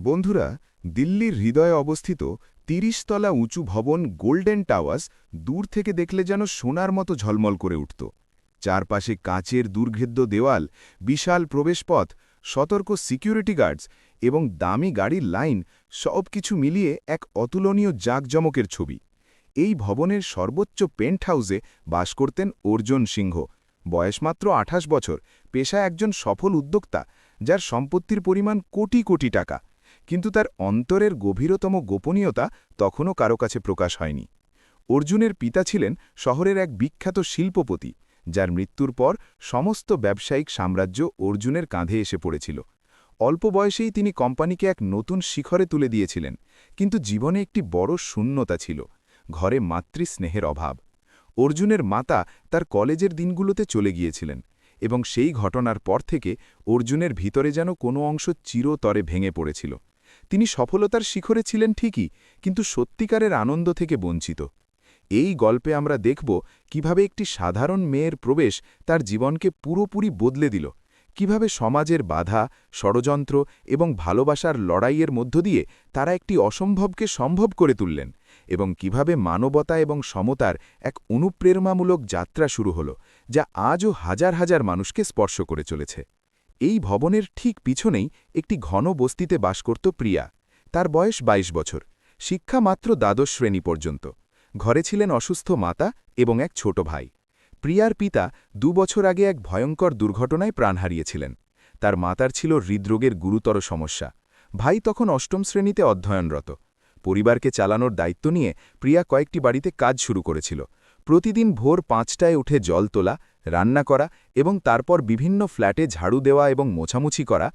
বন্ধুরা, দিল্লির হৃদয়ে অবস্থিত ৩০ তলা উঁচু ভবন গোল্ডেন টাওয়ার্স দূর থেকে দেখলে যেন সোনার মতো ঝলমল করে উঠত। চারপাশে কাচের দুর্ভেদ্য দেওয়াল, বিশাল প্রবেশপথ, সতর্ক সিকিউরিটি গার্ডস এবং দামি গাড়ির লাইন সবকিছু মিলিয়ে এক অতুলনীয় জাঁকজমকের ছবি। এই ভবনের সর্বোচ্চ পেন্ট হাউসে বাস করতেন অর্জুন সিংহ। বয়স মাত্র ২৮ বছর, পেশায় একজন সফল উদ্যোক্তা, যার সম্পত্তির পরিমাণ কোটি কোটি টাকা। কিন্তু তার অন্তরের গভীরতম গোপনীয়তা তখনও কারো কাছে প্রকাশ হয়নি। অর্জুনের পিতা ছিলেন শহরের এক বিখ্যাত শিল্পপতি, যার মৃত্যুর পর সমস্ত ব্যবসায়িক সাম্রাজ্য অর্জুনের কাঁধে এসে পড়েছিল। অল্প বয়সেই তিনি কোম্পানিকে এক নতুন শিখরে তুলে দিয়েছিলেন, কিন্তু জীবনে একটি বড় শূন্যতা ছিল, ঘরে মাতৃস্নেহের অভাব। অর্জুনের মাতা তার কলেজের দিনগুলোতে চলে গিয়েছিলেন, এবং সেই ঘটনার পর থেকে অর্জুনের ভিতরে যেন কোনো অংশ চিরতরে ভেঙে পড়েছিল। তিনি সফলতার শিখরে ছিলেন ঠিকই, কিন্তু সত্যিকারের আনন্দ থেকে বঞ্চিত। এই গল্পে আমরা দেখব কিভাবে একটি সাধারণ মেয়ের প্রবেশ তার জীবনকে পুরোপুরি বদলে দিল, কিভাবে সমাজের বাধা, ষড়যন্ত্র এবং ভালোবাসার লড়াইয়ের মধ্য দিয়ে তারা একটি অসম্ভবকে সম্ভব করে তুললেন, এবং কিভাবে মানবতা এবং সমতার এক অনুপ্রেরণামূলক যাত্রা শুরু হল, যা আজও হাজার হাজার মানুষকে স্পর্শ করে চলেছে। এই ভবনের ঠিক পিছনেই একটি ঘন বস্তিতে বাস করত প্রিয়া। তার বয়স ২২ বছর, শিক্ষা মাত্র দ্বাদশ শ্রেণী পর্যন্ত। ঘরে ছিলেন অসুস্থ মাতা এবং এক ছোট ভাই। প্রিয়ার পিতা ২ বছর আগে এক ভয়ঙ্কর দুর্ঘটনায় প্রাণ হারিয়েছিলেন। তার মাতার ছিল হৃদরোগের গুরুতর সমস্যা। ভাই তখন অষ্টম শ্রেণীতে অধ্যয়নরত। পরিবারকে চালানোর দায়িত্ব নিয়ে প্রিয়া কয়েকটি বাড়িতে কাজ শুরু করেছিল। প্রতিদিন ভোর ৫টায় উঠে জল তোলা, রান্না করা এবং তারপর বিভিন্ন ফ্ল্যাটে ঝাড়ু দেওয়া এবং মোছামুছি করা।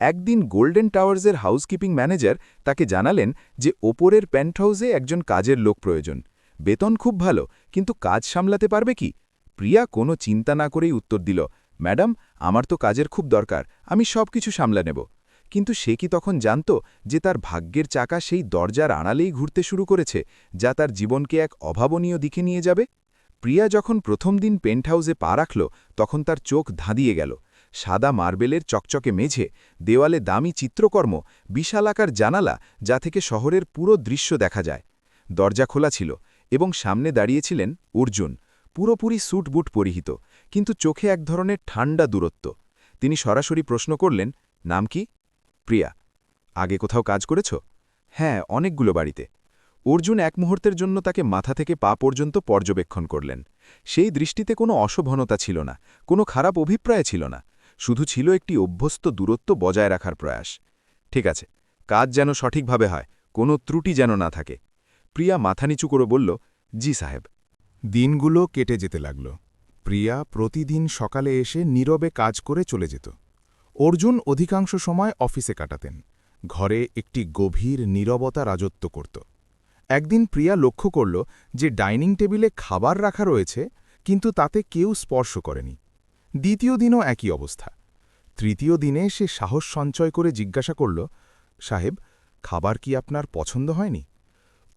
একদিন গোল্ডেন টাওয়ার্সের হাউসকিপিং ম্যানেজার তাকে জানালেন যে ওপরের পেন্টহাউসে একজন কাজের লোক প্রয়োজন। বেতন খুব ভালো, কিন্তু কাজ সামলাতে পারবে কি? প্রিয়া কোনো চিন্তা না করেই উত্তর দিল, ম্যাডাম, আমার তো কাজের খুব দরকার, আমি সব কিছু সামলা নেব। কিন্তু সে কি তখন জানত যে তার ভাগ্যের চাকা সেই দরজার আড়ালেই ঘুরতে শুরু করেছে, যা তার জীবনকে এক অভাবনীয় দিকে নিয়ে যাবে? প্রিয়া যখন প্রথম দিন পেন্টহাউসে পা রাখল, তখন তার চোখ ধাঁধিয়ে গেল। সাদা মার্বেলের চকচকে মেঝে, দেওয়ালে দামি চিত্রকর্ম, বিশালাকার জানালা যা থেকে শহরের পুরো দৃশ্য দেখা যায়। দরজা খোলা ছিল, এবং সামনে দাঁড়িয়েছিলেন অর্জুন, পুরোপুরি স্যুট বুট পরিহিত, কিন্তু চোখে এক ধরনের ঠান্ডা দূরত্ব। তিনি সরাসরি প্রশ্ন করলেন, নাম কি? প্রিয়া। আগে কোথাও কাজ করেছ? হ্যাঁ, অনেকগুলো বাড়িতে। অর্জুন এক মুহূর্তের জন্য তাকে মাথা থেকে পা পর্যন্ত পর্যবেক্ষণ করলেন। সেই দৃষ্টিতে কোনো অশোভনতা ছিল না, কোনো খারাপ অভিপ্রায় ছিল না, শুধু ছিল একটি অভ্যস্ত দূরত্ব বজায় রাখার প্রয়াস। ঠিক আছে, কাজ যেন সঠিকভাবে হয়, কোনো ত্রুটি যেন না থাকে। প্রিয়া মাথা নিচু করে বলল, জি সাহেব। দিনগুলো কেটে যেতে লাগল। প্রিয়া প্রতিদিন সকালে এসে নীরবে কাজ করে চলে যেত। অর্জুন অধিকাংশ সময় অফিসে কাটাতেন। ঘরে একটি গভীর নীরবতা রাজত্ব করত। একদিন প্রিয়া লক্ষ্য করল যে ডাইনিং টেবিলে খাবার রাখা রয়েছে, কিন্তু তাতে কেউ স্পর্শ করেনি। দ্বিতীয় দিনও একই অবস্থা। তৃতীয় দিনে সে সাহস সঞ্চয় করে জিজ্ঞাসা করল, সাহেব, খাবার কি আপনার পছন্দ হয়নি?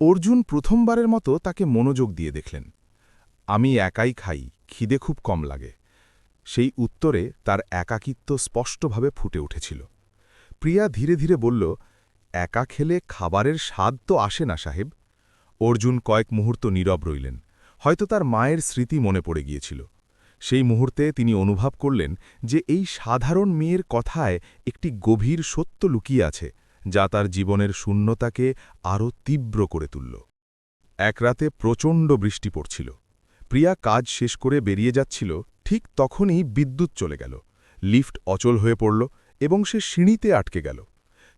অর্জুন প্রথমবারের মতো তাকে মনোযোগ দিয়ে দেখলেন। আমি একাই খাই, খিদে খুব কম লাগে। সেই উত্তরে তার একাকিত্ব স্পষ্টভাবে ফুটে উঠেছিল। প্রিয়া ধীরে ধীরে বলল, একা খেলে খাবারের স্বাদ তো আসে না সাহেব। অর্জুন কয়েক মুহূর্ত নীরব রইলেন। হয়তো তার মায়ের স্মৃতি মনে পড়ে গিয়েছিল। সেই মুহূর্তে তিনি অনুভব করলেন যে এই সাধারণ মেয়ের কথায় একটি গভীর সত্য লুকিয়ে আছে, যা তার জীবনের শূন্যতাকে আরও তীব্র করে তুলল। এক রাতে প্রচণ্ড বৃষ্টি পড়ছিল। প্রিয়া কাজ শেষ করে বেরিয়ে যাচ্ছিল, ঠিক তখনই বিদ্যুৎ চলে গেল। লিফট অচল হয়ে পড়ল এবং সে সিঁড়িতে আটকে গেল।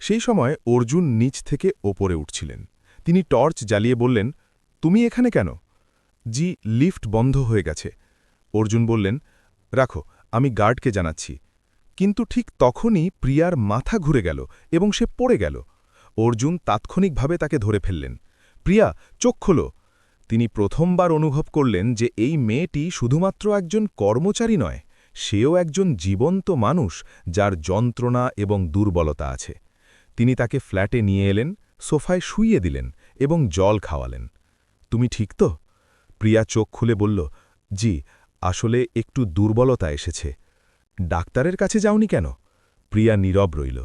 সেই সময় অর্জুন নিচ থেকে ওপরে উঠছিলেন। তিনি টর্চ জ্বালিয়ে বললেন, তুমি এখানে কেন? জি, লিফট বন্ধ হয়ে গেছে। অর্জুন বললেন, রাখো, আমি গার্ডকে জানাচ্ছি। কিন্তু ঠিক তখনই প্রিয়ার মাথা ঘুরে গেল এবং সে পড়ে গেল। অর্জুন তাৎক্ষণিকভাবে তাকে ধরে ফেললেন। প্রিয়া, চোখ খোলো। তিনি প্রথমবার অনুভব করলেন যে এই মেয়েটি শুধুমাত্র একজন কর্মচারী নয়, সেও একজন জীবন্ত মানুষ, যার যন্ত্রণা এবং দুর্বলতা আছে। তিনি তাকে ফ্ল্যাটে নিয়ে এলেন, সোফায় শুইয়ে দিলেন এবং জল খাওয়ালেন। তুমি ঠিক তো? প্রিয়া চোখ খুলে বলল, জি, আসলে একটু দুর্বলতা এসেছে। ডাক্তারের কাছে যাওনি কেন? প্রিয়া নীরব রইল।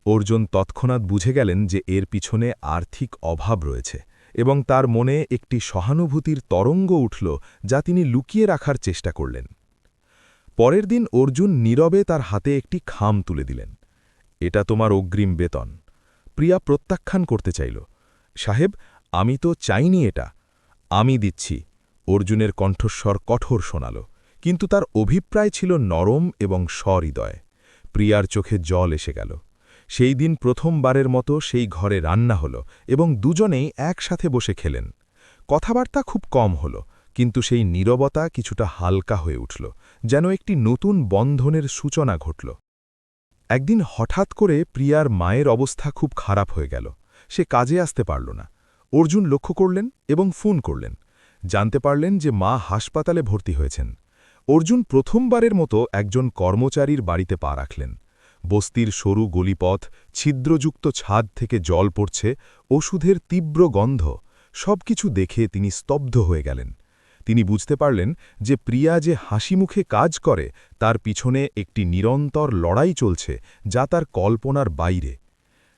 অর্জুন তৎক্ষণাৎ বুঝে গেলেন যে এর পিছনে আর্থিক অভাব রয়েছে এবং তার মনে একটি সহানুভূতির তরঙ্গ উঠল যা তিনি লুকিয়ে রাখার চেষ্টা করলেন। পরের দিন অর্জুন নীরবে তার হাতে একটি খাম তুলে দিলেন। এটা তোমার অগ্রিম বেতন। প্রিয়া প্রত্যাখ্যান করতে চাইল। সাহেব, আমি তো চাইনি এটা। আমি দিচ্ছি। অর্জুনের কণ্ঠস্বর কঠোর শোনাল, কিন্তু তার অভিপ্রায় ছিল নরম এবং সহৃদয়। প্রিয়ার চোখে জল এসে গেল। সেই দিন প্রথমবারের মতো সেই ঘরে রান্না হল এবং দুজনেই একসাথে বসে খেলেন। কথাবার্তা খুব কম হল, কিন্তু সেই নীরবতা কিছুটা হালকা হয়ে উঠল, যেন একটি নতুন বন্ধনের সূচনা ঘটল। একদিন হঠাৎ করে প্রিয়ার মায়ের অবস্থা খুব খারাপ হয়ে গেল। সে কাজে আসতে পারল না। অর্জুন লক্ষ্য করলেন এবং ফোন করলেন। জানতে পারলেন যে মা হাসপাতালে ভর্তি হয়েছেন। অর্জুন প্রথমবারের মতো একজন কর্মচারীর বাড়িতে পা রাখলেন। বস্তির সরু গলিপথ, ছিদ্রযুক্ত ছাদ থেকে জল পড়ছে, ওষুধের তীব্র গন্ধ, সবকিছু দেখে তিনি স্তব্ধ হয়ে গেলেন। তিনি বুঝতে পারলেন যে প্রিয়া যে হাসিমুখে কাজ করে তার পিছনে একটি নিরন্তর লড়াই চলছে, যা তার কল্পনার বাইরে।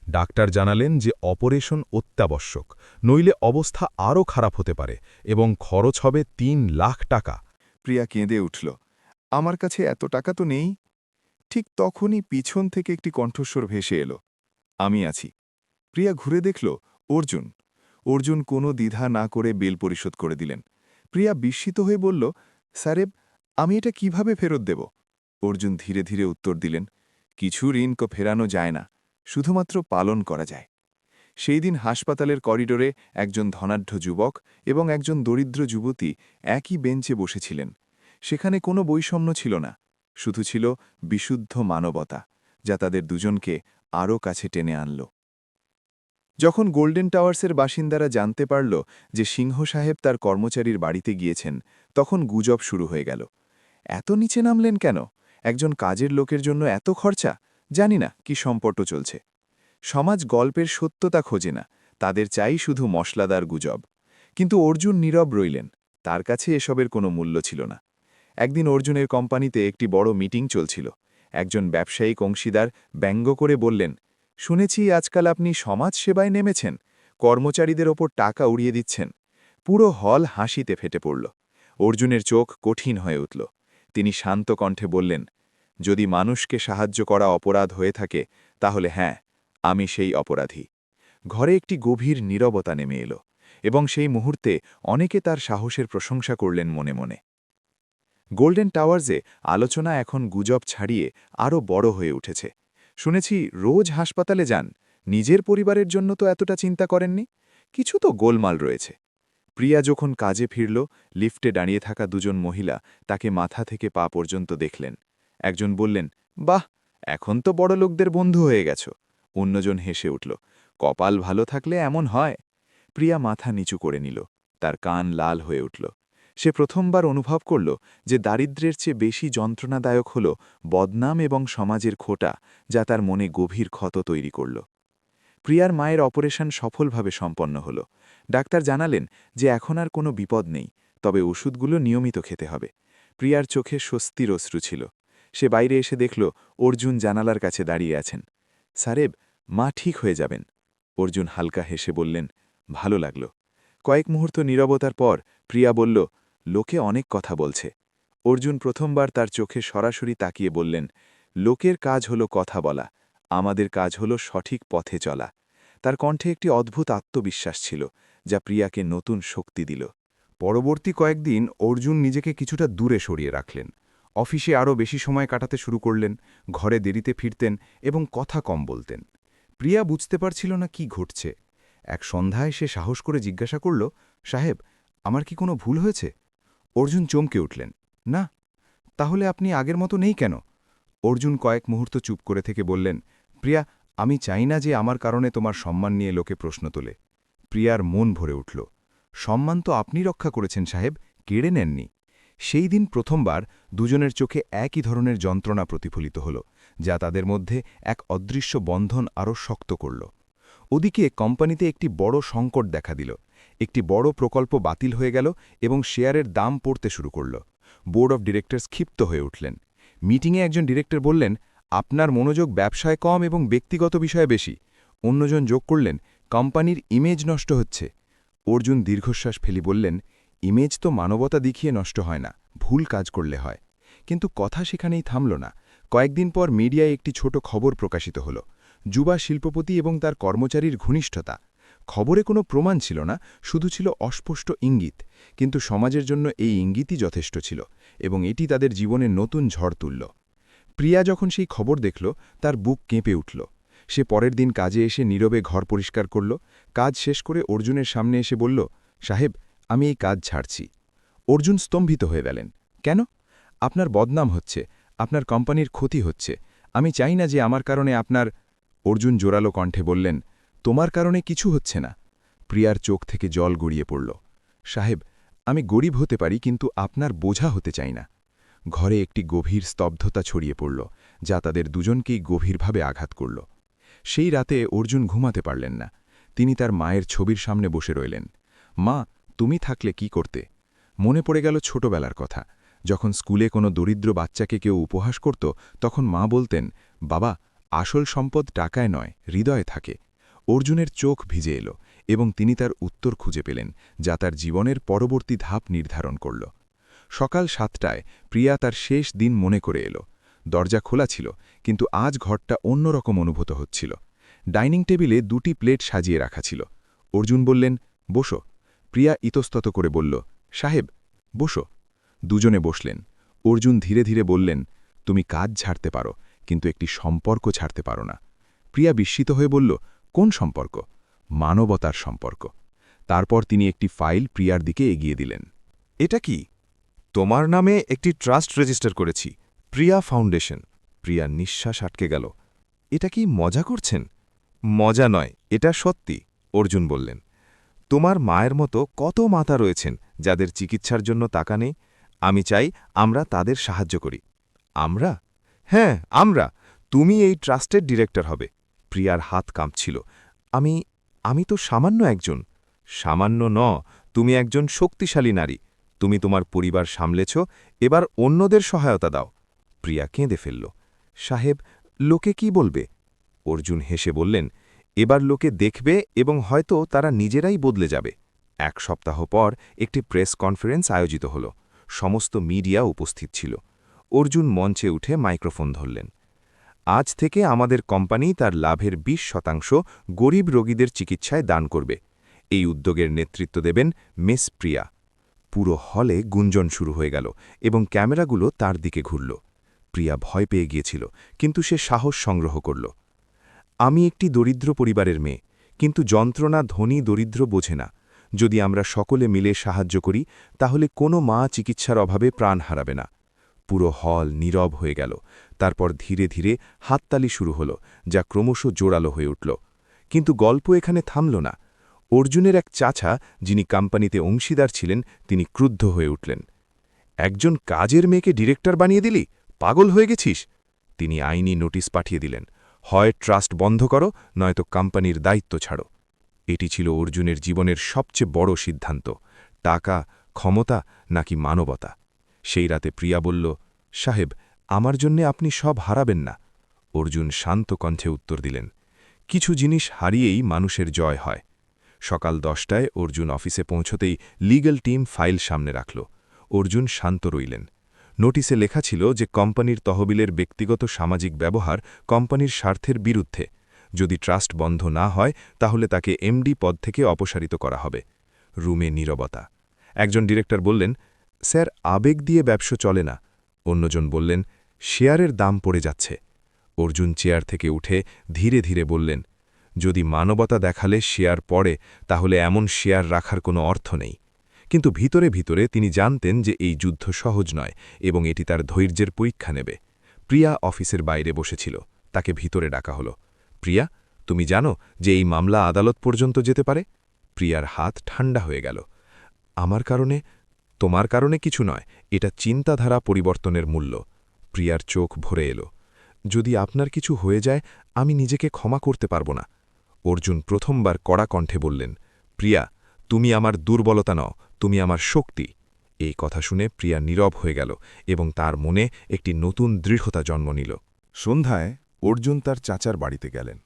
ডাক্তার জানালেন যে অপারেশন অত্যাবশ্যক, নইলে অবস্থা আরও খারাপ হতে পারে এবং খরচ হবে ৩ লাখ টাকা। প্রিয়া কেঁদে উঠল, আমার কাছে এত টাকা তো নেই। ঠিক তখনই পিছন থেকে একটি কণ্ঠস্বর ভেসে এলো, আমি আছি। প্রিয়া ঘুরে দেখল অর্জুন। অর্জুন কোনো দ্বিধা না করে বিল পরিশোধ করে দিলেন। প্রিয়া বিস্মিত হয়ে বলল, সারেব, আমি এটা কিভাবে ফেরত দেব? অর্জুন ধীরে ধীরে উত্তর দিলেন, কিছু ঋণ ফেরানো যায় না, শুধুমাত্র পালন করা যায়। সেই দিন হাসপাতালের করিডোরে একজন ধনাঢ্য যুবক এবং একজন দরিদ্র যুবতী একই বেঞ্চে বসেছিলেন। সেখানে কোনো বৈষম্য ছিল না, শুধু ছিল বিশুদ্ধ মানবতা, যা তাদের দুজনকে আরও কাছে টেনে আনল। যখন গোল্ডেন টাওয়ার্সের বাসিন্দারা জানতে পারল যে সিংহ সাহেব তার কর্মচারীর বাড়িতে গিয়েছেন, তখন গুজব শুরু হয়ে গেল। এত নিচে নামলেন কেন? একজন কাজের লোকের জন্য এত খরচা? জানি না কি সম্পর্ক চলছে। সমাজ গল্পের সত্যতা খোঁজে না, তাদের চাই শুধু মশলাদার গুজব। কিন্তু অর্জুন নীরব রইলেন, তার কাছে এসবের কোনো মূল্য ছিল না। একদিন অর্জুনের কোম্পানিতে একটি বড় মিটিং চলছিল। একজন ব্যবসায়িক অংশীদার ব্যঙ্গ করে বললেন, শুনেছি আজকাল আপনি সমাজ সেবায় নেমেছেন, কর্মচারীদের ওপর টাকা উড়িয়ে দিচ্ছেন। পুরো হল হাসিতে ফেটে পড়ল। অর্জুনের চোখ কঠিন হয়ে উঠল। তিনি শান্ত কণ্ঠে বললেন, যদি মানুষকে সাহায্য করা অপরাধ হয়ে থাকে, তাহলে হ্যাঁ, আমি সেই অপরাধী। ঘরে একটি গভীর নীরবতা নেমে এলো, এবং সেই মুহূর্তে অনেকে তার সাহসের প্রশংসা করলেন মনে মনে। গোল্ডেন টাওয়ার্সে আলোচনা এখন গুজব ছাড়িয়ে আরও বড় হয়ে উঠেছে। শুনেছি রোজ হাসপাতালে যান, নিজের পরিবারের জন্য তো এতটা চিন্তা করেননি। কিছু তো গোলমাল রয়েছে। প্রিয়া যখন কাজে ফিরল, লিফটে দাঁড়িয়ে থাকা দুজন মহিলা তাকে মাথা থেকে পা পর্যন্ত দেখলেন। একজন বললেন, বাহ, এখন তো বড় লোকদের বন্ধু হয়ে গেছ। অন্যজন হেসে উঠল, কপাল ভালো থাকলে এমন হয়। প্রিয়া মাথা নিচু করে নিল, তার কান লাল হয়ে উঠল। সে প্রথমবার অনুভব করল যে দারিদ্র্যের চেয়ে বেশি যন্ত্রণাদায়ক হল বদনাম এবং সমাজের খোটা, যা তার মনে গভীর ক্ষত তৈরি করল। প্রিয়ার মায়ের অপারেশন সফলভাবে সম্পন্ন হল। ডাক্তার জানালেন যে এখন আর কোনো বিপদ নেই, তবে ওষুধগুলো নিয়মিত খেতে হবে। প্রিয়ার চোখে স্বস্তির অশ্রু ছিল। সে বাইরে এসে দেখল অর্জুন জানালার কাছে দাঁড়িয়ে আছেন। সারেব, মা ঠিক হয়ে যাবেন। অর্জুন হালকা হেসে বললেন, ভালো লাগল। কয়েক মুহূর্ত নীরবতার পর প্রিয়া বলল, লোকে অনেক কথা বলছে। অর্জুন প্রথমবার তার চোখে সরাসরি তাকিয়ে বললেন, লোকের কাজ হলো কথা বলা, আমাদের কাজ হলো সঠিক পথে চলা। তার কণ্ঠে একটি অদ্ভুত আত্মবিশ্বাস ছিল, যা প্রিয়াকে নতুন শক্তি দিল। পরবর্তী কয়েকদিন অর্জুন নিজেকে কিছুটা দূরে সরিয়ে রাখলেন। অফিসে আরও বেশি সময় কাটাতে শুরু করলেন, ঘরে দেরিতে ফিরতেন এবং কথা কম বলতেন। প্রিয়া বুঝতে পারছিল না কি ঘটছে। এক সন্ধ্যায় সে সাহস করে জিজ্ঞাসা করল, সাহেব, আমার কি কোনো ভুল হয়েছে? অর্জুন চমকে উঠলেন, না। তাহলে আপনি আগের মতো নেই কেন? অর্জুন কয়েক মুহূর্ত চুপ করে থেকে বললেন, প্রিয়া, আমি চাই না যে আমার কারণে তোমার সম্মান নিয়ে লোকে প্রশ্ন তোলে। প্রিয়ার মন ভরে উঠল। সম্মান তো আপনি রক্ষা করেছেন সাহেব, কেড়ে নেননি। সেই দিন প্রথমবার দুজনের চোখে একই ধরনের যন্ত্রণা প্রতিফলিত হল, যা তাদের মধ্যে এক অদৃশ্য বন্ধন আরও শক্ত করল। ওদিকে কোম্পানিতে একটি বড় সংকট দেখা দিল। একটি বড় প্রকল্প বাতিল হয়ে গেল এবং শেয়ারের দাম পড়তে শুরু করল। বোর্ড অব ডিরেক্টরস ক্ষিপ্ত হয়ে উঠলেন। মিটিংয়ে একজন ডিরেক্টর বললেন, আপনার মনোযোগ ব্যবসায় কম এবং ব্যক্তিগত বিষয়ে বেশি। অন্যজন যোগ করলেন, কোম্পানির ইমেজ নষ্ট হচ্ছে। অর্জুন দীর্ঘশ্বাস ফেলি বললেন, ইমেজ তো মানবতা দেখিয়ে নষ্ট হয় না, ভুল কাজ করলে হয়। কিন্তু কথা সেখানেই থামল না। কয়েকদিন পর মিডিয়ায় একটি ছোট খবর প্রকাশিত হল, যুবা শিল্পপতি এবং তার কর্মচারীর ঘনিষ্ঠতা। খবরে কোনো প্রমাণ ছিল না, শুধু ছিল অস্পষ্ট ইঙ্গিত। কিন্তু সমাজের জন্য এই ইঙ্গিতই যথেষ্ট ছিল, এবং এটি তাদের জীবনে নতুন ঝড় তুলল। প্রিয়া যখন সেই খবর দেখল, তার বুক কেঁপে উঠল। সে পরের দিন কাজে এসে নীরবে ঘর পরিষ্কার করল। কাজ শেষ করে অর্জুনের সামনে এসে বলল, সাহেব, আমি এই কাজ ছাড়ছি। অর্জুন স্তম্ভিত হয়ে গেলেন। কেন? আপনার বদনাম হচ্ছে, আপনার কোম্পানির ক্ষতি হচ্ছে। আমি চাই না যে আমার কারণে আপনার... অর্জুন জোরালো কণ্ঠে বললেন, তোমার কারণে কিছু হচ্ছে না। প্রিয়ার চোখ থেকে জল গড়িয়ে পড়ল। সাহেব, আমি গরিব হতে পারি, কিন্তু আপনার বোঝা হতে চাই না। ঘরে একটি গভীর স্তব্ধতা ছড়িয়ে পড়ল, যা তাদের দুজনকেই গভীরভাবে আঘাত করল। সেই রাতে অর্জুন ঘুমাতে পারলেন না। তিনি তার মায়ের ছবির সামনে বসে রইলেন। মা, তুমি থাকলে কি করতে? মনে পড়ে গেল ছোটবেলার কথা। যখন স্কুলে কোনো দরিদ্র বাচ্চাকে কেউ উপহাস করত, তখন মা বলতেন, বাবা, আসল সম্পদ টাকায় নয়, হৃদয়ে থাকে। অর্জুনের চোখ ভিজে এলো, এবং তিনি তার উত্তর খুঁজে পেলেন, যা তার জীবনের পরবর্তী ধাপ নির্ধারণ করল। সকাল 7টায় প্রিয়া তার শেষ দিন মনে করে এলো। দরজা খোলা ছিল, কিন্তু আজ ঘরটা অন্যরকম অনুভূত হচ্ছিল। ডাইনিং টেবিলে 2টি প্লেট সাজিয়ে রাখা ছিল। অর্জুন বললেন, বসো। প্রিয়া ইতস্তত করে বলল, সাহেব, বসো। দুজনে বসলেন। অর্জুন ধীরে ধীরে বললেন, তুমি কাজ ছাড়তে পারো, কিন্তু একটি সম্পর্ক ছাড়তে পারো না। প্রিয়া বিস্মিত হয়ে বলল, কোন সম্পর্ক? মানবতার সম্পর্ক। তারপর তিনি একটি ফাইল প্রিয়ার দিকে এগিয়ে দিলেন। এটা কি? তোমার নামে একটি ট্রাস্ট রেজিস্টার করেছি, প্রিয়া ফাউন্ডেশন। প্রিয়ার নিঃশ্বাস আটকে গেল। এটা কি মজা করছেন? মজা নয়, এটা সত্যি, অর্জুন বললেন। তোমার মায়ের মতো কত মাতা রয়েছেন যাদের চিকিৎসার জন্য টাকা নেই। আমি চাই আমরা তাদের সাহায্য করি। আমরা? হ্যাঁ, আমরা। তুমি এই ট্রাস্টের ডিরেক্টর হবে। প্রিয়ার হাত কাঁপছিল। আমি তো সামান্য একজন। সামান্য ন, তুমি একজন শক্তিশালী নারী। তুমি তোমার পরিবার সামলেছ, এবার অন্যদের সহায়তা দাও। প্রিয়া কেঁদে ফেলল। সাহেব, লোকে কি বলবে? অর্জুন হেসে বললেন, এবার লোকে দেখবে এবং হয়তো তারা নিজেরাই বদলে যাবে। 1 সপ্তাহ পর একটি প্রেস কনফারেন্স আয়োজিত হল। সমস্ত মিডিয়া উপস্থিত ছিল। অর্জুন মঞ্চে উঠে মাইক্রোফোন ধরলেন। আজ থেকে আমাদের কোম্পানি তার লাভের 20% গরিব রোগীদের চিকিৎসায় দান করবে। এই উদ্যোগের নেতৃত্ব দেবেন মিস প্রিয়া। পুরো হলে গুঞ্জন শুরু হয়ে গেল এবং ক্যামেরাগুলো তার দিকে ঘুরল। প্রিয়া ভয় পেয়ে গিয়েছিল, কিন্তু সে সাহস সংগ্রহ করল। আমি একটি দরিদ্র পরিবারের মেয়ে, কিন্তু যন্ত্রণা ধনী দরিদ্র বোঝে না। যদি আমরা সকলে মিলে সাহায্য করি, তাহলে কোনো মা চিকিৎসার অভাবে প্রাণ হারাবে না। পুরো হল নীরব হয়ে গেল। তারপর ধীরে ধীরে হাততালি শুরু হল, যা ক্রমশ জোরালো হয়ে উঠল। কিন্তু গল্প এখানে থামল না। অর্জুনের এক চাচা, যিনি কোম্পানিতে অংশীদার ছিলেন, তিনি ক্রুদ্ধ হয়ে উঠলেন। একজন কাজের মেয়েকে ডিরেক্টর বানিয়ে দিলি? পাগল হয়ে গেছিস? তিনি আইনি নোটিশ পাঠিয়ে দিলেন, হয় ট্রাস্ট বন্ধ করো, নয়তো কোম্পানির দায়িত্ব ছাড়ো। এটি ছিল অর্জুনের জীবনের সবচেয়ে বড় সিদ্ধান্ত, টাকা, ক্ষমতা নাকি মানবতা। সেই রাতে প্রিয়া বলল, সাহেব, আমার জন্যে আপনি সব হারাবেন না। অর্জুন শান্ত কণ্ঠে উত্তর দিলেন, কিছু জিনিস হারিয়েই মানুষের জয় হয়। সকাল 10টায় অর্জুন অফিসে পৌঁছতেই লিগ্যাল টিম ফাইল সামনে রাখল। অর্জুন শান্ত রইলেন। নোটিশে লেখা ছিল যে কোম্পানির তহবিলের ব্যক্তিগত সামাজিক ব্যবহার কোম্পানির স্বার্থের বিরুদ্ধে। যদি ট্রাস্ট বন্ধ না হয়, তাহলে তাকে এমডি পদ থেকে অপসারিত করা হবে। রুমে নীরবতা। একজন ডিরেক্টর বললেন, স্যার, আবেগ দিয়ে ব্যবসা চলে না। অন্যজন বললেন, শেয়ারের দাম পড়ে যাচ্ছে। অর্জুন চেয়ার থেকে উঠে ধীরে ধীরে বললেন, যদি মানবতা দেখালে শেয়ার পড়ে, তাহলে এমন শেয়ার রাখার কোনো অর্থ নেই। কিন্তু ভিতরে ভিতরে তিনি জানতেন যে এই যুদ্ধ সহজ নয় এবং এটি তার ধৈর্যের পরীক্ষা নেবে। প্রিয়া অফিসের বাইরে বসেছিল। তাকে ভিতরে ডাকা হলো। প্রিয়া, তুমি জানো যে এই মামলা আদালত পর্যন্ত যেতে পারে? প্রিয়ার হাত ঠান্ডা হয়ে গেল। আমার কারণে? তোমার কারণে কিছু নয়, এটা চিন্তাধারা পরিবর্তনের মূল্য। প্রিয়ার চোখ ভরে এলো। যদি আপনার কিছু হয়ে যায়, আমি নিজেকে ক্ষমা করতে পারব না। অর্জুন প্রথমবার কড়া কণ্ঠে বললেন, প্রিয়া, তুমি আমার দুর্বলতা নও, তুমি আমার শক্তি। এই কথা শুনে প্রিয়া নীরব হয়ে গেল এবং তার মনে একটি নতুন দৃঢ়তা জন্ম নিল। সন্ধ্যায় অর্জুন তার চাচার বাড়িতে গেলেন।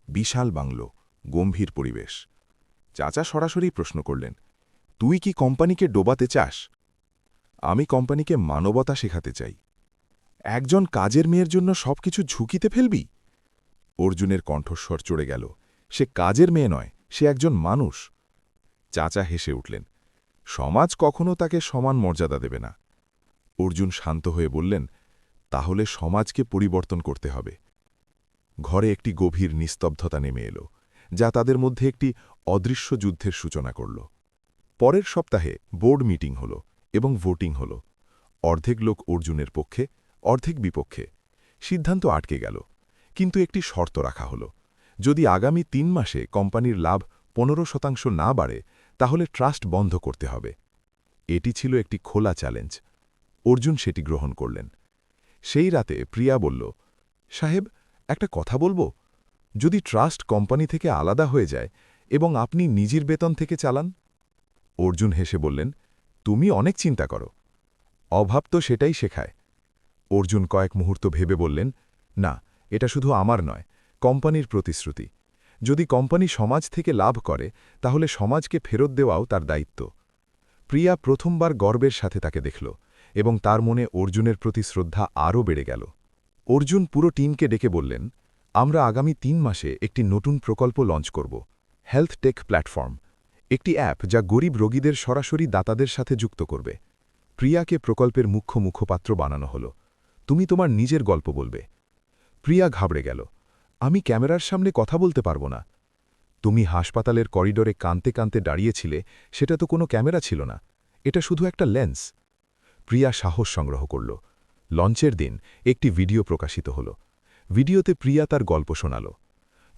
বিশাল বাংলো, গম্ভীর পরিবেশ। চাচা সরাসরি প্রশ্ন করলেন, তুই কি কোম্পানিকে ডোবাতে চাস? আমি কোম্পানিকে মানবতা শেখাতে চাই। একজন কাজের মেয়ের জন্য সবকিছু ঝুঁকিতে ফেলবি? অর্জুনের কণ্ঠস্বর চড়ে গেল। সে কাজের মেয়ে নয়, সে একজন মানুষ। চাচা হেসে উঠলেন। সমাজ কখনো তাকে সমান মর্যাদা দেবে না। অর্জুন শান্ত হয়ে বললেন, তাহলে সমাজকে পরিবর্তন করতে হবে। ঘরে একটি গভীর নিস্তব্ধতা নেমে এলো, যা তাদের মধ্যে একটি অদৃশ্য যুদ্ধের সূচনা করল। পরের সপ্তাহে বোর্ড মিটিং হল এবং ভোটিং হল। অর্ধেক লোক অর্জুনের পক্ষে, অর্ধেক বিপক্ষে। সিদ্ধান্ত আটকে গেল, কিন্তু একটি শর্ত রাখা হল। যদি আগামী 3 মাসে কোম্পানির লাভ 15% না বাড়ে, তাহলে ট্রাস্ট বন্ধ করতে হবে। এটি ছিল একটি খোলা চ্যালেঞ্জ। অর্জুন সেটি গ্রহণ করলেন। সেই রাতে প্রিয়া বলল, সাহেব, একটা কথা বলবো? যদি ট্রাস্ট কোম্পানি থেকে আলাদা হয়ে যায় এবং আপনি নিজের বেতন থেকে চালান? অর্জুন হেসে বললেন, তুমি অনেক চিন্তা করো। অভাব তো সেটাই শেখায়। অর্জুন কয়েক মুহূর্ত ভেবে বললেন, না, এটা শুধু আমার নয়, কোম্পানির প্রতিশ্রুতি। যদি কোম্পানি সমাজ থেকে লাভ করে, তাহলে সমাজকে ফেরত দেওয়াও তার দায়িত্ব। প্রিয়া প্রথমবার গর্বের সাথে তাকে দেখল, এবং তার মনে অর্জুনের প্রতি শ্রদ্ধা আরও বেড়ে গেল। অর্জুন পুরো টিমকে ডেকে বললেন, আমরা আগামী 3 মাসে একটি নতুন প্রকল্প লঞ্চ করব, হেলথ টেক প্ল্যাটফর্ম, একটি অ্যাপ যা গরিব রোগীদের সরাসরি দাতাদের সাথে যুক্ত করবে। প্রিয়াকে প্রকল্পের মুখ্য মুখপাত্র বানানো হল। তুমি তোমার নিজের গল্প বলবে। প্রিয়া ঘাবড়ে গেল, আমি ক্যামেরার সামনে কথা বলতে পারবো না। তুমি হাসপাতালের করিডোরে কাঁদতে কাঁদতে দাঁড়িয়েছিলে, সেটা তো কোনো ক্যামেরা ছিল না, এটা শুধু একটা লেন্স। প্রিয়া সাহস সংগ্রহ করল। লঞ্চের দিন একটি ভিডিও প্রকাশিত হল। ভিডিওতে প্রিয়া তার গল্প শোনাল।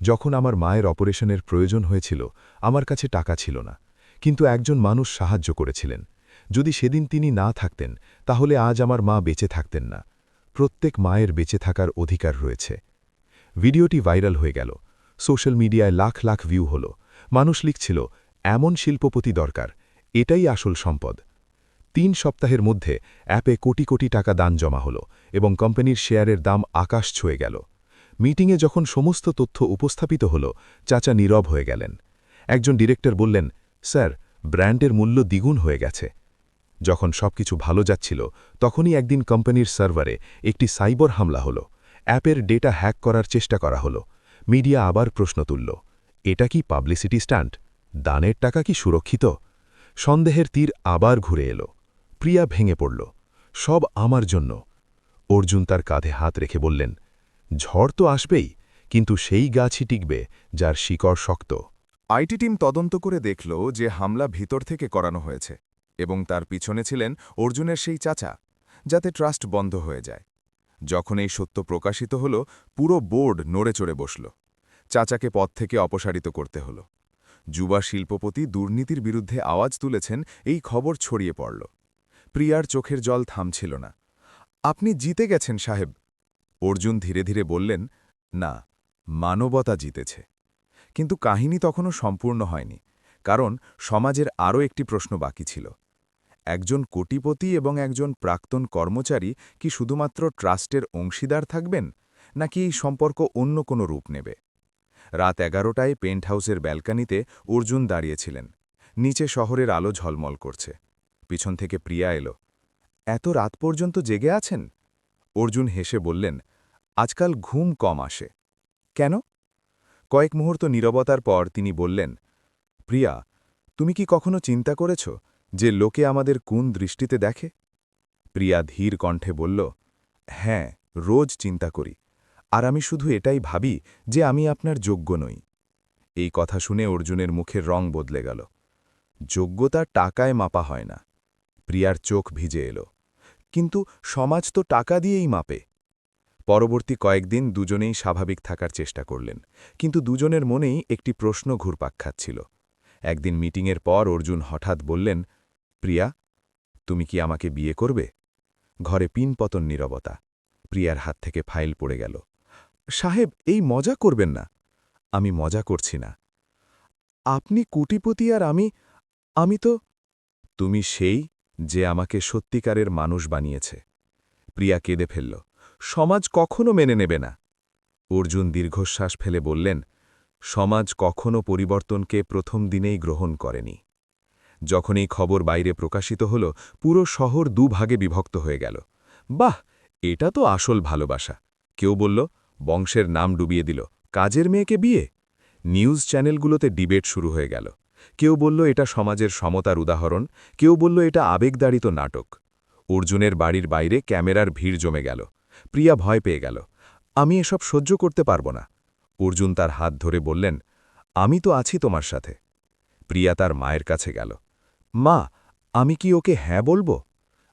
যখন আমার মায়ের অপারেশনের প্রয়োজন হয়েছিল, আমার কাছে টাকা ছিল না, কিন্তু একজন মানুষ সাহায্য করেছিলেন। যদি সেদিন তিনি না থাকতেন, তাহলে আজ আমার মা বেঁচে থাকতেন না। প্রত্যেক মায়ের বেঁচে থাকার অধিকার রয়েছে। ভিডিওটি ভাইরাল হয়ে গেল। সোশ্যাল মিডিয়ায় লাখ লাখ ভিউ হল। মানুষ লিখছিল, এমন শিল্পপতি দরকার, এটাই আসল সম্পদ। 3 সপ্তাহের মধ্যে অ্যাপে কোটি কোটি টাকা দান জমা হল এবং কোম্পানির শেয়ারের দাম আকাশ ছুঁয়ে গেল। মিটিংয়ে যখন সমস্ত তথ্য উপস্থাপিত হল, চাচা নীরব হয়ে গেলেন। একজন ডিরেক্টর বললেন, স্যার, ব্র্যান্ডের মূল্য দ্বিগুণ হয়ে গেছে। যখন সবকিছু ভালো যাচ্ছিল, তখনই একদিন কোম্পানির সার্ভারে একটি সাইবার হামলা হল। অ্যাপের ডেটা হ্যাক করার চেষ্টা করা হল। মিডিয়া আবার প্রশ্ন তুলল, এটা কি পাবলিসিটি স্টান্ট? দানের টাকা কি সুরক্ষিত? সন্দেহের তীর আবার ঘুরে এলো। প্রিয়া ভেঙে পড়ল, সব আমার জন্য। অর্জুন তার কাঁধে হাত রেখে বললেন, ঝড় তো আসবেই, কিন্তু সেই গাছই টিকবে যার শিকড় শক্ত। আইটি টিম তদন্ত করে দেখল যে হামলা ভিতর থেকে করানো হয়েছে, এবং তার পিছনে ছিলেন অর্জুনের সেই চাচা, যাতে ট্রাস্ট বন্ধ হয়ে যায়। যখন এই সত্য প্রকাশিত হল, পুরো বোর্ড নড়েচড়ে বসল। চাচাকে পদ থেকে অপসারিত করতে হল। যুবা শিল্পপতি দুর্নীতির বিরুদ্ধে আওয়াজ তুলেছেন, এই খবর ছড়িয়ে পড়ল। প্রিয়ার চোখের জল থামছিল না। আপনি জিতে গেছেন সাহেব। অর্জুন ধীরে ধীরে বললেন, না, মানবতা জিতেছে। কিন্তু কাহিনী তখনও সম্পূর্ণ হয়নি, কারণ সমাজের আরও একটি প্রশ্ন বাকি ছিল। একজন কোটিপতি এবং একজন প্রাক্তন কর্মচারী কি শুধুমাত্র ট্রাস্টের অংশীদার থাকবেন, নাকি এই সম্পর্ক অন্য কোনো রূপ নেবে? রাত 11টায় পেন্টহাউসের ব্যালকানিতে অর্জুন দাঁড়িয়েছিলেন। নিচে শহরের আলো ঝলমল করছে। পিছন থেকে প্রিয়া এলো। এত রাত পর্যন্ত জেগে আছেন? অর্জুন হেসে বললেন, আজকাল ঘুম কম আসে। কেন? কয়েক মুহূর্ত নীরবতার পর তিনি বললেন, প্রিয়া, তুমি কি কখনো চিন্তা করেছ যে লোকে আমাদের কোন দৃষ্টিতে দেখে? প্রিয়া ধীর কণ্ঠে বলল, হ্যাঁ, রোজ চিন্তা করি, আর আমি শুধু এটাই ভাবি যে আমি আপনার যোগ্য নই। এই কথা শুনে অর্জুনের মুখের রং বদলে গেল। যোগ্যতা টাকায় মাপা হয় না। প্রিয়ার চোখ ভিজে এলো। কিন্তু সমাজ তো টাকা দিয়েই মাপে। পরবর্তী কয়েকদিন দুজনেই স্বাভাবিক থাকার চেষ্টা করলেন, কিন্তু দুজনের মনেই একটি প্রশ্ন ঘুরপাক খাচ্ছিল। একদিন মিটিংয়ের পর অর্জুন হঠাৎ বললেন, প্রিয়া, তুমি কি আমাকে বিয়ে করবে? ঘরে পিনপতন নীরবতা। প্রিয়ার হাত থেকে ফাইল পড়ে গেল। সাহেব, এই মজা করবেন না। আমি মজা করছি না। আপনি কোটিপতি আর আমি তো। তুমি সেই যে আমাকে সত্যিকারের মানুষ বানিয়েছে। প্রিয়া কেঁদে ফেলল। সমাজ কখনো মেনে নেবে না। অর্জুন দীর্ঘশ্বাস ফেলে বললেন, সমাজ কখনো পরিবর্তনকে প্রথম দিনেই গ্রহণ করেনি। যখন এই খবর বাইরে প্রকাশিত হল, পুরো শহর দুভাগে বিভক্ত হয়ে গেল। বাহ, এটা তো আসল ভালোবাসা। কেউ বলল, বংশের নাম ডুবিয়ে দিল, কাজের মেয়েকে বিয়ে। নিউজ চ্যানেলগুলোতে ডিবেট শুরু হয়ে গেল। কেউ বলল এটা সমাজের সমতার উদাহরণ, কেউ বলল এটা আবেগদাড়িত নাটক। অর্জুনের বাড়ির বাইরে ক্যামেরার ভিড় জমে গেল। প্রিয়া ভয় পেয়ে গেল। আমি এসব সহ্য করতে পারব না। অর্জুন তার হাত ধরে বললেন, আমি তো আছি তোমার সাথে। প্রিয়া তার মায়ের কাছে গেল। মা, আমি কি ওকে হ্যাঁ বলবো?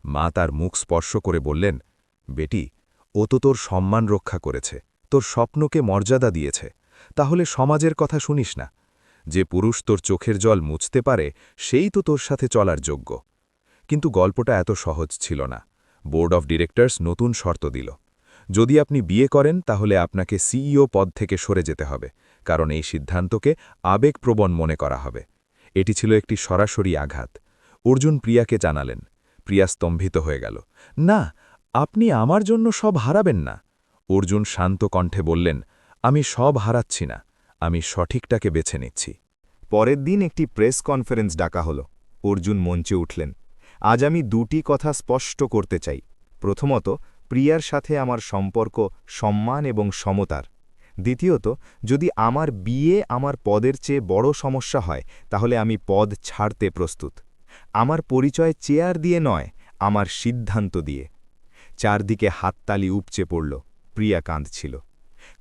মা তার মুখ স্পর্শ করে বললেন, বেটি, ও তো তোর সম্মান রক্ষা করেছে, তোর স্বপ্নকে মর্যাদা দিয়েছে, তাহলে সমাজের কথা শুনিস না। যে পুরুষ তোর চোখের জল মুছতে পারে, সেই তো তোর সাথে চলার যোগ্য। কিন্তু গল্পটা এত সহজ ছিল না। বোর্ড অফ ডিরেক্টর্স নতুন শর্ত দিল। যদি আপনি বিয়ে করেন তাহলে আপনাকে সিইও পদ থেকে সরে যেতে হবে, কারণ এই সিদ্ধান্তকে আবেগপ্রবণ মনে করা হবে। এটি ছিল একটি সরাসরি আঘাত। অর্জুন প্রিয়াকে জানালেন। প্রিয়া স্তম্ভিত হয়ে গেল। না, আপনি আমার জন্য সব হারাবেন না। অর্জুন শান্ত কণ্ঠে বললেন, আমি সব হারাচ্ছি না, আমি সঠিকটাকে বেছে নিচ্ছি। পরের দিন একটি প্রেস কনফারেন্স ডাকা হল। অর্জুন মঞ্চে উঠলেন। আজ আমি দুটি কথা স্পষ্ট করতে চাই। প্রথমত, প্রিয়ার সাথে আমার সম্পর্ক সম্মান এবং সমতার। দ্বিতীয়ত, যদি আমার বিয়ে আমার পদের চেয়ে বড় সমস্যা হয়, তাহলে আমি পদ ছাড়তে প্রস্তুত। আমার পরিচয় চেয়ার দিয়ে নয়, আমার সিদ্ধান্ত দিয়ে। চারদিকে হাততালি উপচে পড়ল। প্রিয়া কাঁদছিল।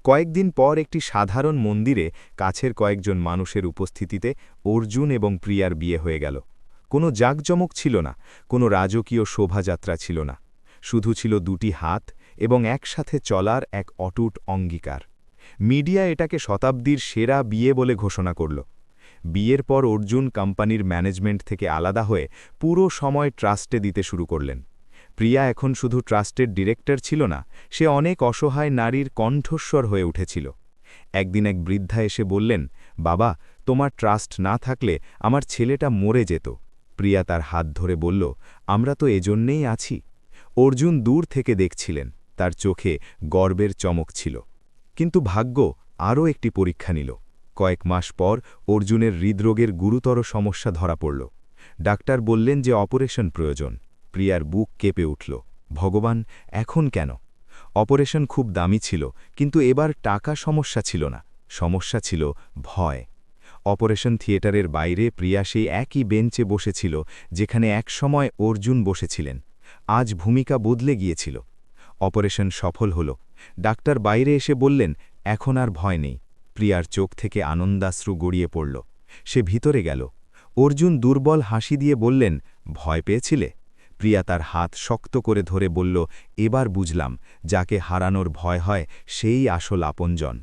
কয়েকদিন পর একটি সাধারণ মন্দিরে কাছের কয়েকজন মানুষের উপস্থিতিতে অর্জুন এবং প্রিয়ার বিয়ে হয়ে গেল। কোনো জাঁকজমক ছিল না, কোনো রাজকীয় শোভাযাত্রা ছিল না। শুধু ছিল দুটি হাত এবং একসাথে চলার এক অটুট অঙ্গীকার। মিডিয়া এটাকে শতাব্দীর সেরা বিয়ে বলে ঘোষণা করল। বিয়ের পর অর্জুন কোম্পানির ম্যানেজমেন্ট থেকে আলাদা হয়ে পুরো সময় ট্রাস্টে দিতে শুরু করলেন। প্রিয়া এখন শুধু ট্রাস্টের ডিরেক্টর ছিল না, সে অনেক অসহায় নারীর কণ্ঠস্বর হয়ে উঠেছিল। একদিন এক বৃদ্ধা এসে বললেন, বাবা, তোমার ট্রাস্ট না থাকলে আমার ছেলেটা মরে যেত। প্রিয়া তার হাত ধরে বলল, আমরা তো এজন্যেই আছি। অর্জুন দূর থেকে দেখছিলেন, তার চোখে গর্বের চমক ছিল। কিন্তু ভাগ্য আরও একটি পরীক্ষা নিল। কয়েক মাস পর অর্জুনের হৃদরোগের গুরুতর সমস্যা ধরা পড়ল। ডাক্তার বললেন যে অপারেশন প্রয়োজন। প্রিয়ার বুক কেঁপে উঠল। ভগবান, এখন কেন? অপারেশন খুব দামি ছিল, কিন্তু এবার টাকা সমস্যা ছিল না, সমস্যা ছিল ভয়। অপারেশন থিয়েটারের বাইরে প্রিয়া সেই একই বেঞ্চে বসেছিল যেখানে একসময় অর্জুন বসেছিলেন। আজ ভূমিকা বদলে গিয়েছিল। অপারেশন সফল হল। ডাক্তার বাইরে এসে বললেন, এখন আর ভয় নেই। প্রিয়ার চোখ থেকে আনন্দাশ্রু গড়িয়ে পড়ল। সে ভিতরে গেল। অর্জুন দুর্বল হাসি দিয়ে বললেন, ভয় পেয়েছিলে? প্রিয়া তার হাত শক্ত করে ধরে বলল, এবার বুঝলাম, যাকে হারানোর ভয় হয় সেই আসল আপনজন।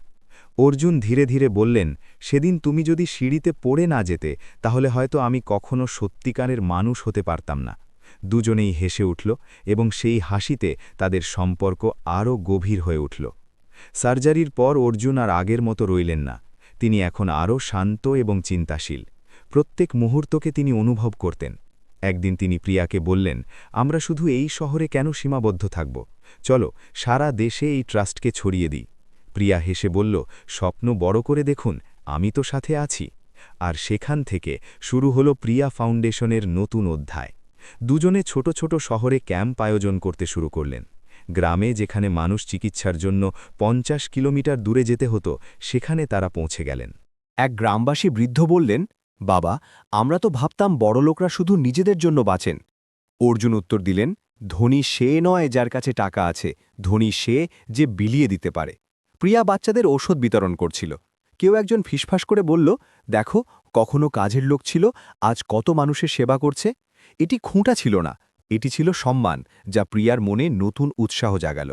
অর্জুন ধীরে ধীরে বললেন, সেদিন তুমি যদি সিঁড়িতে পড়ে না যেতে, তাহলে হয়তো আমি কখনো সত্যিকারের মানুষ হতে পারতাম না। দুজনেই হেসে উঠল এবং সেই হাসিতে তাদের সম্পর্ক আরও গভীর হয়ে উঠল। সার্জারির পর অর্জুন আর আগের মতো রইলেন না। তিনি এখন আরও শান্ত এবং চিন্তাশীল। প্রত্যেক মুহূর্তকে তিনি অনুভব করতেন। একদিন তিনি প্রিয়াকে বললেন, আমরা শুধু এই শহরে কেন সীমাবদ্ধ থাকব? চলো, সারা দেশে এই ট্রাস্টকে ছড়িয়ে দিই। প্রিয়া হেসে বলল, স্বপ্ন বড় করে দেখুন, আমি তো সাথে আছি। আর সেখান থেকে শুরু হলো প্রিয়া ফাউন্ডেশনের নতুন অধ্যায়। দুজনে ছোট ছোট শহরে ক্যাম্প আয়োজন করতে শুরু করলেন। গ্রামে যেখানে মানুষ চিকিৎসার জন্য 50 কিলোমিটার দূরে যেতে হতো, সেখানে তারা পৌঁছে গেলেন। এক গ্রামবাসী বৃদ্ধ বললেন, বাবা, আমরা তো ভাবতাম বড়লোকরা শুধু নিজেদের জন্য বাঁচেন। অর্জুন উত্তর দিলেন, ধনী সে নয় যার কাছে টাকা আছে, ধনী সে যে বিলিয়ে দিতে পারে। প্রিয়া বাচ্চাদের ঔষধ বিতরণ করছিল। কেউ একজন ফিসফাস করে বলল, দেখো, কখনো কাজের লোক ছিল, আজ কত মানুষের সেবা করছে। এটি খুঁটা ছিল না, এটি ছিল সম্মান, যা প্রিয়ার মনে নতুন উৎসাহ জাগাল।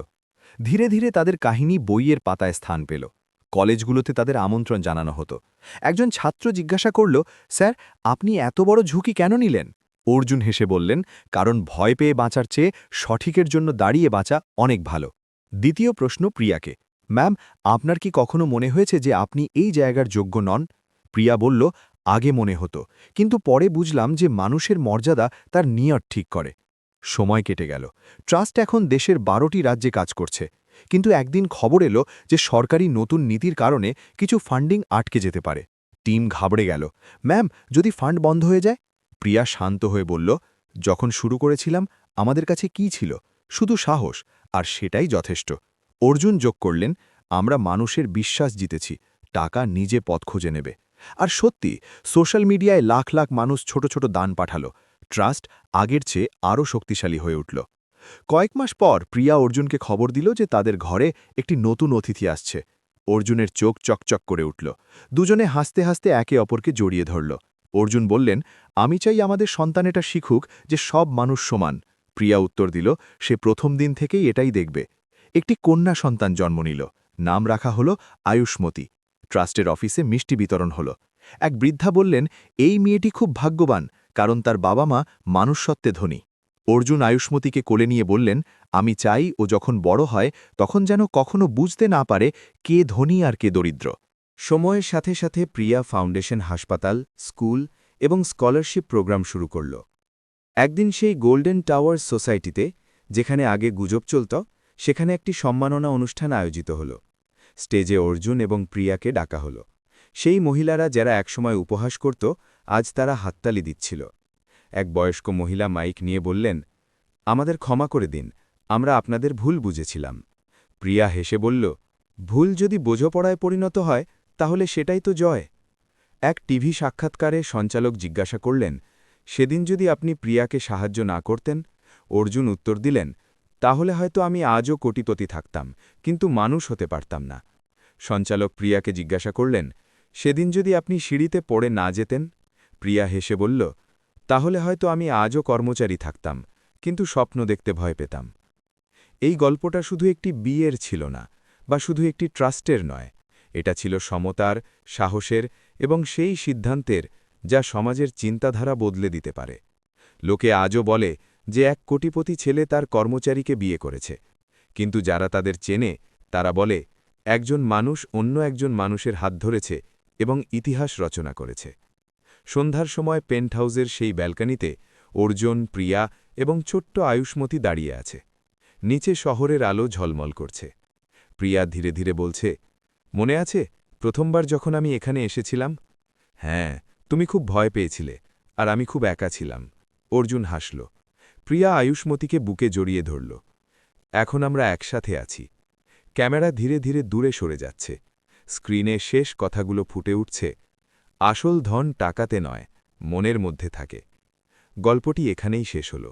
ধীরে ধীরে তাদের কাহিনী বইয়ের পাতায় স্থান পেল। কলেজগুলোতে তাদের আমন্ত্রণ জানানো হতো। একজন ছাত্র জিজ্ঞাসা করল, স্যার, আপনি এত বড় ঝুঁকি কেন নিলেন? অর্জুন হেসে বললেন, কারণ ভয় পেয়ে বাঁচার চেয়ে সঠিকের জন্য দাঁড়িয়ে বাঁচা অনেক ভালো। দ্বিতীয় প্রশ্ন প্রিয়াকে, ম্যাম, আপনার কি কখনো মনে হয়েছে যে আপনি এই জায়গার যোগ্য নন? প্রিয়া বলল, আগে মনে হতো, কিন্তু পরে বুঝলাম যে মানুষের মর্যাদা তার নিয়ত ঠিক করে। সময় কেটে গেল। ট্রাস্ট এখন দেশের 12টি রাজ্যে কাজ করছে। কিন্তু একদিন খবর এলো যে সরকারি নতুন নীতির কারণে কিছু ফান্ডিং আটকে যেতে পারে। টিম ঘাবড়ে গেল। ম্যাম, যদি ফান্ড বন্ধ হয়ে যায়? প্রিয়া শান্ত হয়ে বলল, যখন শুরু করেছিলাম আমাদের কাছে কি ছিল? শুধু সাহস, আর সেটাই যথেষ্ট। অর্জুন যোগ করলেন, আমরা মানুষের বিশ্বাস জিতেছি, টাকা নিজে পথ খুঁজে নেবে। আর সত্যি, সোশ্যাল মিডিয়ায় লাখ লাখ মানুষ ছোট ছোট দান পাঠালো। ট্রাস্ট আগের চেয়ে আরও শক্তিশালী হয়ে উঠল। কয়েক মাস পর প্রিয়া অর্জুনকে খবর দিল যে তাদের ঘরে একটি নতুন অতিথি আসছে। অর্জুনের চোখ চকচক করে উঠল। দুজনে হাসতে হাসতে একে অপরকে জড়িয়ে ধরল। অর্জুন বললেন, আমি চাই আমাদের সন্তান এটা শিখুক যে সব মানুষ সমান। প্রিয়া উত্তর দিল, সে প্রথম দিন থেকেই এটাই দেখবে। একটি কন্যা সন্তান জন্ম নিল। নাম রাখা হলো আয়ুষ্মতী। ট্রাস্টের অফিসে মিষ্টি বিতরণ হলো। এক বৃদ্ধা বললেন, এই মেয়েটি খুব ভাগ্যবান, কারণ তার বাবা মা মানুষসত্ত্বে ধনী। অর্জুন আয়ুষ্মতীকে কোলে নিয়ে বললেন, আমি চাই ও যখন বড় হয় তখন যেন কখনো বুঝতে না পারে কে ধনী আর কে দরিদ্র। সময়ের সাথে সাথে প্রিয়া ফাউন্ডেশন হাসপাতাল, স্কুল এবং স্কলারশিপ প্রোগ্রাম শুরু করল। একদিন সেই গোল্ডেন টাওয়ার্স সোসাইটিতে, যেখানে আগে গুজব চলত, সেখানে একটি সম্মাননা অনুষ্ঠান আয়োজিত হল। স্টেজে অর্জুন এবং প্রিয়াকে ডাকা হল। সেই মহিলারা যারা একসময় উপহাস করত, আজ তারা হাততালি দিচ্ছিল। এক বয়স্ক মহিলা মাইক নিয়ে বললেন, আমাদের ক্ষমা করে দিন, আমরা আপনাদের ভুল বুঝেছিলাম। প্রিয়া হেসে বলল, ভুল যদি বোঝাপড়ায় পরিণত হয় তাহলে সেটাই তো জয়। এক টিভি সাক্ষাৎকারে সঞ্চালক জিজ্ঞাসা করলেন, সেদিন যদি আপনি প্রিয়াকে সাহায্য না করতেন? অর্জুন উত্তর দিলেন, তাহলে হয়তো আমি আজও কোটিপতি থাকতাম, কিন্তু মানুষ হতে পারতাম না। সঞ্চালক প্রিয়াকে জিজ্ঞাসা করলেন, সেদিন যদি আপনি সিঁড়িতে পড়ে না যেতেন? প্রিয়া হেসে বলল, তাহলে হয়তো আমি আজও কর্মচারী থাকতাম, কিন্তু স্বপ্ন দেখতে ভয় পেতাম। এই গল্পটা শুধু একটি বিয়ের ছিল না, বা শুধু একটি ট্রাস্টের নয়। এটা ছিল সমতার, সাহসের এবং সেই সিদ্ধান্তের যা সমাজের চিন্তাধারা বদলে দিতে পারে। লোকে আজও বলে যে এক কোটিপতি ছেলে তার কর্মচারীকে বিয়ে করেছে, কিন্তু যারা তাদের চেনে তারা বলে একজন মানুষ অন্য একজন মানুষের হাত ধরেছে এবং ইতিহাস রচনা করেছে। সন্ধ্যার সময় পেন্টহাউসের সেই ব্যালকনিতে অর্জুন, প্রিয়া এবং ছোট্ট আয়ুষ্মতী দাঁড়িয়ে আছে। নিচে শহরের আলো ঝলমল করছে। প্রিয়া ধীরে ধীরে বলছে, মনে আছে প্রথমবার যখন আমি এখানে এসেছিলাম? হ্যাঁ, তুমি খুব ভয় পেয়েছিলে, আর আমি খুব একা ছিলাম। অর্জুন হাসল। প্রিয়া আয়ুষ্মতীকে বুকে জড়িয়ে ধরল। এখন আমরা একসাথে আছি। ক্যামেরা ধীরে ধীরে দূরে সরে যাচ্ছে। স্ক্রিনে শেষ কথাগুলো ফুটে উঠছে, আসল ধন টাকাতে নয়, মনের মধ্যে থাকে। গল্পটি এখানেই শেষ হল।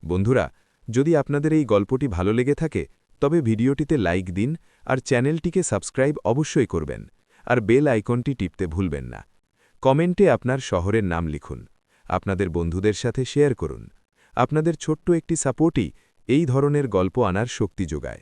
বন্ধুরা, যদি আপনাদের এই গল্পটি ভালো লেগে থাকে তবে ভিডিওটিতে লাইক দিন আর চ্যানেলটিকে সাবস্ক্রাইব অবশ্যই করবেন, আর বেল আইকনটি টিপতে ভুলবেন না। কমেন্টে আপনার শহরের নাম লিখুন, আপনাদের বন্ধুদের সাথে শেয়ার করুন। আপনাদের ছোট্ট একটি সাপোর্টই এই ধরনের গল্প আনার শক্তি যোগায়।